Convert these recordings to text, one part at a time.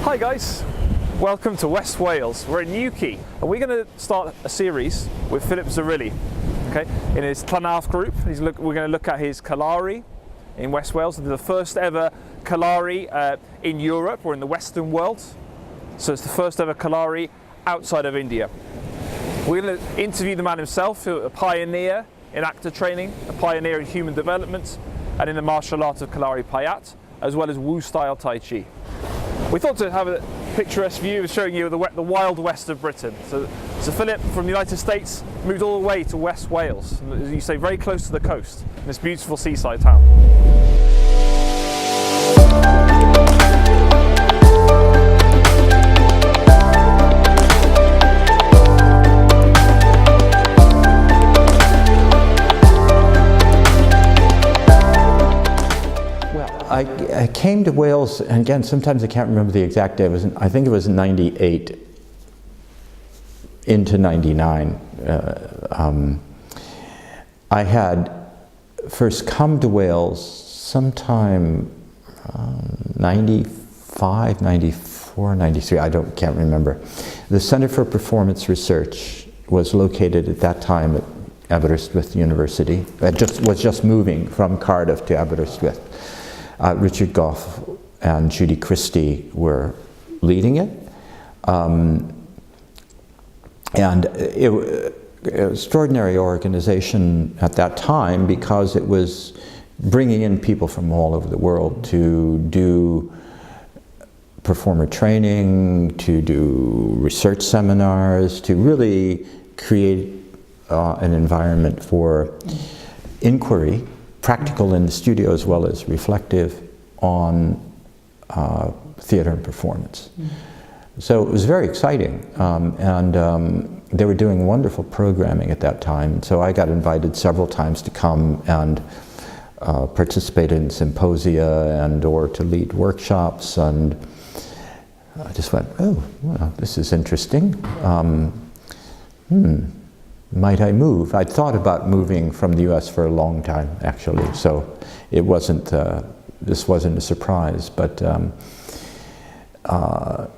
Hi guys, welcome to West Wales. We're in Newquay and we're going to start a series with Philip Zerilli, okay, in his Llanarth group. We're going to look at his Kalari in West Wales, the first ever Kalari in Europe or in the Western world. So it's the first ever Kalari outside of India. We're going to interview the man himself, a pioneer in actor training, a pioneer in human development and in the martial art of Kalari Payat, as well as Wu style Tai Chi. We thought to have a picturesque view of showing you the wild west of Britain. So Philip from the United States moved all the way to West Wales, as you say, very close to the coast, in this beautiful seaside town. I came to Wales, and again, sometimes I can't remember the exact day. I think it was 98 into 99. I had first come to Wales sometime 95, 94, 93, can't remember. The Centre for Performance Research was located at that time at Aberystwyth University. It was just moving from Cardiff to Aberystwyth. Richard Goff and Judy Christie were leading it. And it was an extraordinary organization at that time because it was bringing in people from all over the world to do performer training, to do research seminars, to really create an environment for inquiry, practical in the studio as well as reflective, on theater and performance. So it was very exciting, and they were doing wonderful programming at that time. So I got invited several times to come and participate in symposia and or to lead workshops, and I just went, oh, well, this is interesting. Might I move? I'd thought about moving from the US for a long time, actually, so it wasn't, this wasn't a surprise, but at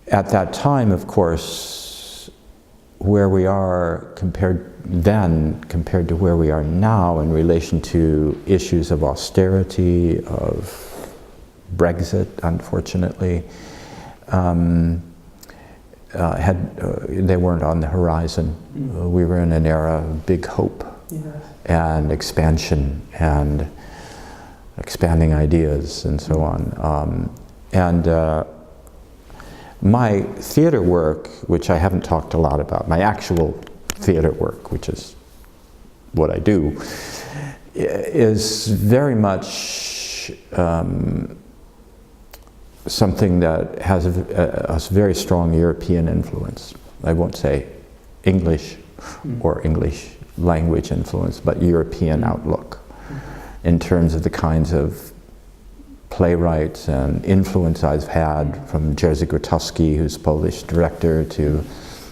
that time, of course, where we are compared to where we are now in relation to issues of austerity, of Brexit, unfortunately, they weren't on the horizon. We were in an era of big hope and expansion and expanding ideas and so on. My theater work, which I haven't talked a lot about, my actual theater work, which is what I do, is very much something that has a very strong European influence. I won't say English or English language influence, but European outlook in terms of the kinds of playwrights and influence I've had, from Jerzy Grotowski, who's Polish director, to,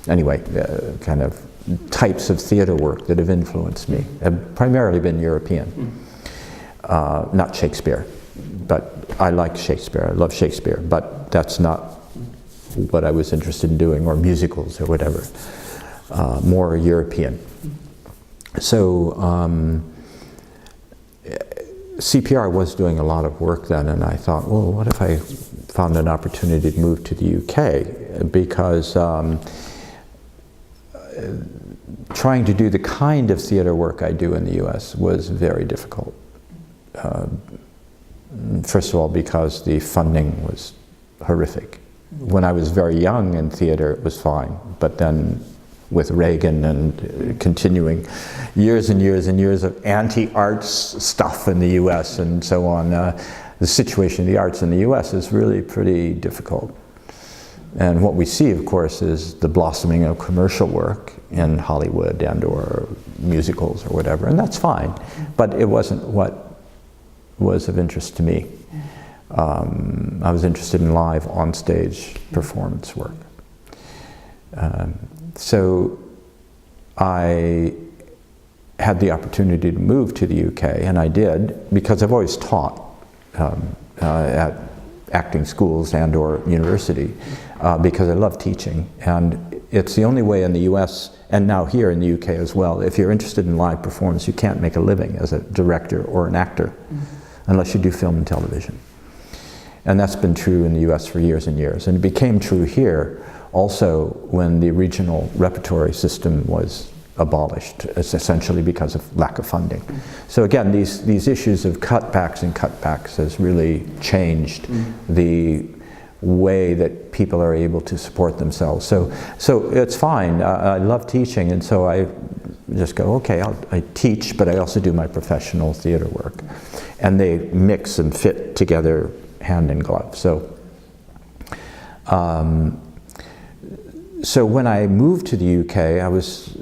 anyway, kind of types of theater work that have influenced me have primarily been European, not Shakespeare. But I like Shakespeare, I love Shakespeare, but that's not what I was interested in doing, or musicals or whatever, more European. So CPR was doing a lot of work then, and I thought, well, what if I found an opportunity to move to the UK? Because trying to do the kind of theater work I do in the US was very difficult. First of all, because the funding was horrific. When I was very young in theater, it was fine, but then with Reagan and continuing years and years and years of anti-arts stuff in the US and so on, the situation of the arts in the US is really pretty difficult. And what we see, of course, is the blossoming of commercial work in Hollywood and or musicals or whatever, and that's fine, but it wasn't what was of interest to me. I was interested in live onstage performance work. So I had the opportunity to move to the UK, and I did, because I've always taught at acting schools and or university because I love teaching. And it's the only way in the US, and now here in the UK as well, if you're interested in live performance, you can't make a living as a director or an actor unless you do film and television. And that's been true in the US for years and years. And it became true here also when the regional repertory system was abolished, essentially because of lack of funding. So again, these issues of cutbacks and cutbacks has really changed the way that people are able to support themselves. So it's fine. I love teaching, and so I just go, okay, I teach, but I also do my professional theater work. And they mix and fit together hand in glove. So when I moved to the UK,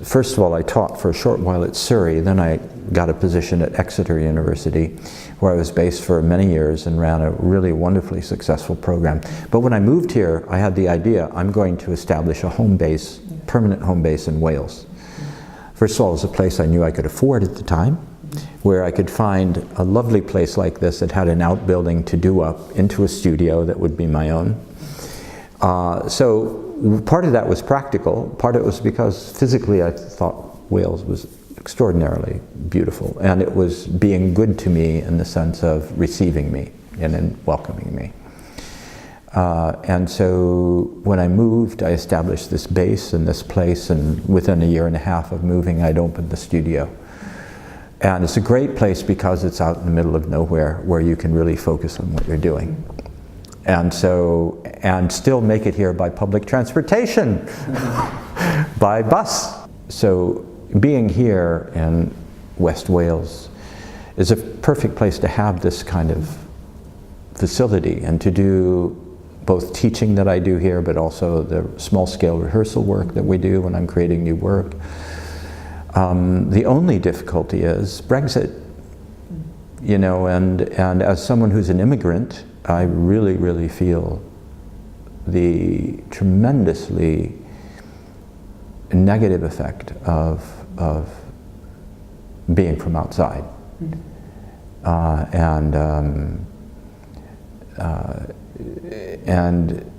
first of all, I taught for a short while at Surrey, then I got a position at Exeter University, where I was based for many years and ran a really wonderfully successful program. But when I moved here, I had the idea, I'm going to establish a home base, permanent home base in Wales. First of all, it was a place I knew I could afford at the time, where I could find a lovely place like this that had an outbuilding to do up into a studio that would be my own. So part of that was practical, part of it was because physically I thought Wales was extraordinarily beautiful, and it was being good to me in the sense of receiving me and then welcoming me. And so when I moved, I established this base in this place, and within a year and a half of moving, I'd opened the studio. And it's a great place because it's out in the middle of nowhere where you can really focus on what you're doing. And still make it here by public transportation, by bus. So being here in West Wales is a perfect place to have this kind of facility and to do both teaching that I do here, but also the small-scale rehearsal work that we do when I'm creating new work. The only difficulty is Brexit, you know, and as someone who's an immigrant, I really, really feel the tremendously negative effect of being from outside. And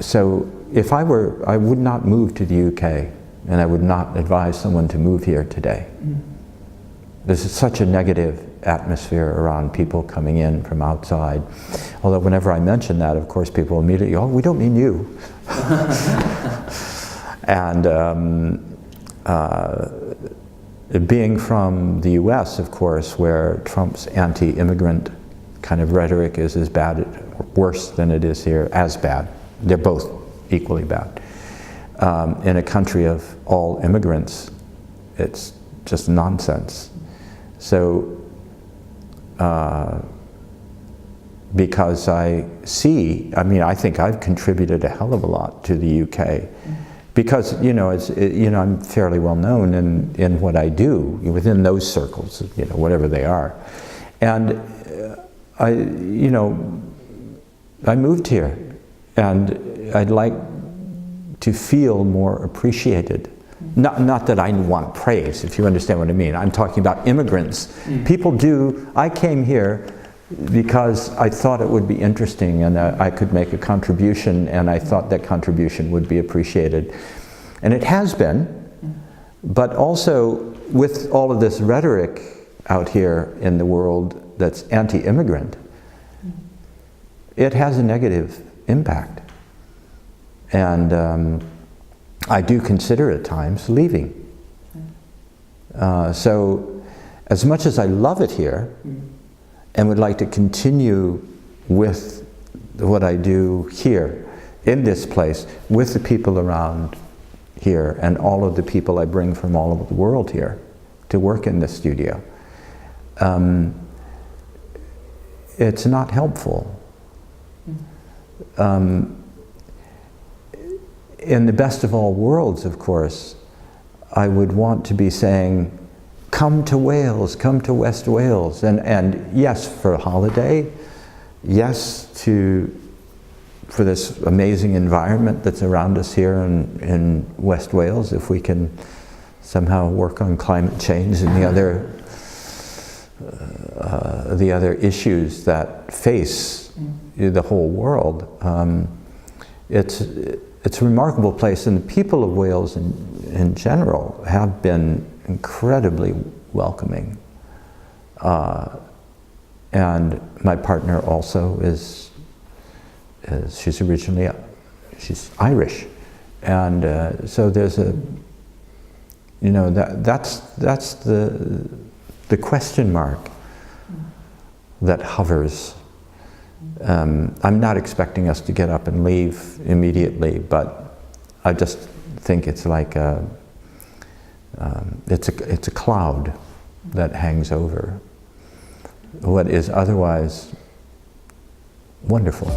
so if I would not move to the UK, and I would not advise someone to move here today. There's such a negative atmosphere around people coming in from outside. Although whenever I mention that, of course, people immediately, oh, we don't mean you. And being from the US, of course, where Trump's anti-immigrant kind of rhetoric is as bad, worse than it is here, as bad. They're both equally bad. In a country of all immigrants, it's just nonsense. So, because I think I've contributed a hell of a lot to the UK, because I'm fairly well known in what I do within those circles, whatever they are, and I moved here, and I'd like to feel more appreciated. Not that I want praise, if you understand what I mean. I'm talking about immigrants. People do. I came here because I thought it would be interesting and I could make a contribution, and I thought that contribution would be appreciated. And it has been, but also with all of this rhetoric out here in the world that's anti-immigrant, it has a negative impact. And I do consider at times leaving. So as much as I love it here and would like to continue with what I do here in this place with the people around here and all of the people I bring from all over the world here to work in this studio, it's not helpful. In the best of all worlds, of course, I would want to be saying, come to Wales, come to West Wales, and yes, for a holiday, yes, for this amazing environment that's around us here in West Wales, if we can somehow work on climate change and the other issues that face the whole world. It's a remarkable place, and the people of Wales in general have been incredibly welcoming. And my partner also she's Irish, and so there's that's the question mark that hovers. I'm not expecting us to get up and leave immediately, but I just think it's like it's a cloud that hangs over what is otherwise wonderful.